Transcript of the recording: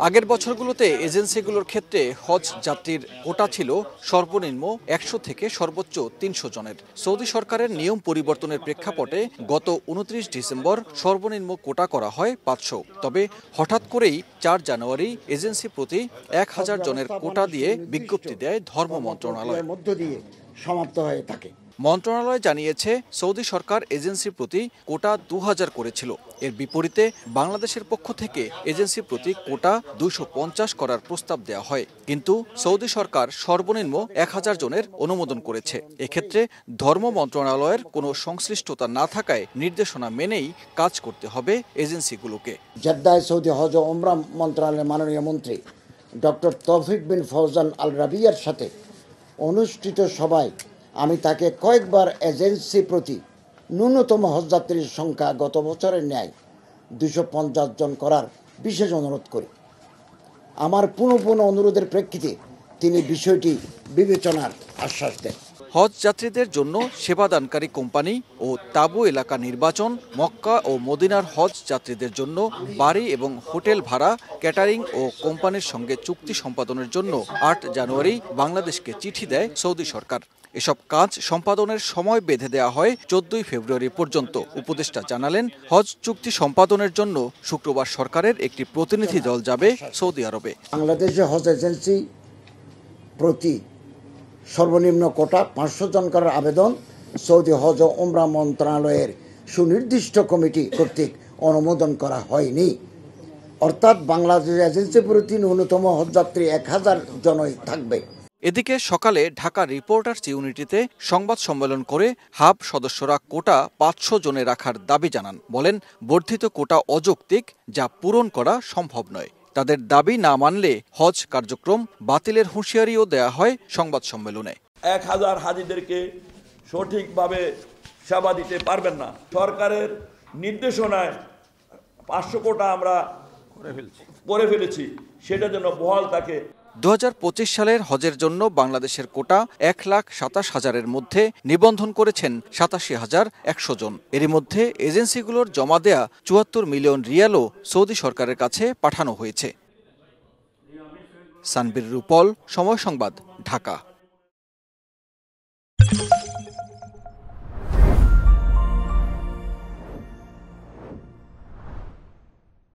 আগের বছরগুলোতে এজেন্সিগুলোর ক্ষেত্রে হজ যাত্রীর কোটা ছিল সর্বনিম্ন ১০০ থেকে সর্বোচ্চ ৩০০ জনের। সৌদি সরকারের নিয়ম পরিবর্তনের প্রেক্ষাপটে গত ২৯ ডিসেম্বর সর্বনিম্ন কোটা করা হয় ৫০০। তবে হঠাৎ করেই ৪ জানুয়ারি এজেন্সি প্রতি ১,০০০ জনের কোটা দিয়ে বিজ্ঞপ্তি দেয় ধর্ম মন্ত্রণালয়। সমাপ্ত হয়ে থাকে। মন্ত্রণালয় জানিয়েছে, সৌদি সরকার এজেন্সির প্রতি কোটা ২,০০০ করেছিল। এর বিপরীতে বাংলাদেশের পক্ষ থেকে এজেন্সির প্রতি কোটা ২৫০ করার প্রস্তাব দেওয়া হয়। কিন্তু সৌদি সরকার সর্বনিম্ন ১,০০০ জনের অনুমোদন করেছে। এক্ষেত্রে ধর্ম মন্ত্রণালয়ের কোনো সংশ্লিষ্টতা না থাকায় নির্দেশনা মেনেই কাজ করতে হবে এজেন্সিগুলোকে। জেদ্দায় সৌদি হজ ও উমরা মন্ত্রণালয়ের মাননীয় মন্ত্রী ডক্টর তৌফিক বিন ফৌজান আল রাবিয়ার সাথে অনুষ্ঠিত সভায় আমি তাকে কয়েকবার এজেন্সি প্রতি ন্যূনতম হজযাত্রীর সংখ্যা গত বছরের ন্যায় ২৫০ জন করার বিশেষ অনুরোধ করি। আমার পুনঃ অনুরোধের প্রেক্ষিতে তিনি বিষয়টি বিবেচনার আশ্বাস দেন। হজ যাত্রীদের জন্য সেবাদানকারী কোম্পানি ও তাঁবু এলাকা নির্বাচন, মক্কা ও মদিনার হজ যাত্রীদের জন্য বাড়ি এবং হোটেল ভাড়া, ক্যাটারিং ও কোম্পানির সঙ্গে চুক্তি সম্পাদনের জন্য ৮ জানুয়ারি বাংলাদেশকে চিঠি দেয় সৌদি সরকার। এসব কাজ সম্পাদনের সময় বেঁধে দেওয়া হয় ১৪ ফেব্রুয়ারি পর্যন্ত। উপদেষ্টা জানালেন, হজ চুক্তি সম্পাদনের জন্য শুক্রবার সরকারের একটি প্রতিনিধি দল যাবে সৌদি আরবে। বাংলাদেশে হজ এজেন্সি প্রতি সর্বনিম্ন কোটা ৫০০ জন করার আবেদন সৌদি হজ ও উমরা মন্ত্রণালয়ের সুনির্দিষ্ট কমিটি কর্তৃক অনুমোদন করা হয়নি। অর্থাৎ বাংলাদেশ এজেন্সি প্রতি ন্যূনতম হজযাত্রী ১,০০০ জনই থাকবে। এদিকে সকালে ঢাকা রিপোর্টার্স ইউনিটিতে সংবাদ সম্মেলন করে হাব সদস্যরা কোটা ৫০০ জনে রাখার দাবি জানান। বলেন, বর্ধিত কোটা অযৌক্তিক, যা পূরণ করা সম্ভব নয়। তাদের দাবি না মানলে হজ কার্যক্রম বাতিলের হুঁশিয়ারিও দেয়া হয় সংবাদ সম্মেলনে। ১,০০০ হাজিদেরকে সঠিকভাবে সেবা দিতে পারবেন না। সরকারের নির্দেশনায় ৫০০ কোটা আমরা করে ফেলেছি, সেটা যেন বহাল থাকে। ২০২৫ সালের হজের জন্য বাংলাদেশের কোটা ১,২৭,০০০-এর মধ্যে নিবন্ধন করেছেন ৮৭,১০০ জন। এরই মধ্যে এজেন্সিগুলোর জমা দেয়া ৭৪ মিলিয়ন রিয়ালও সৌদি সরকারের কাছে পাঠানো হয়েছে। সানবীর রুপল, সময় সংবাদ, ঢাকা।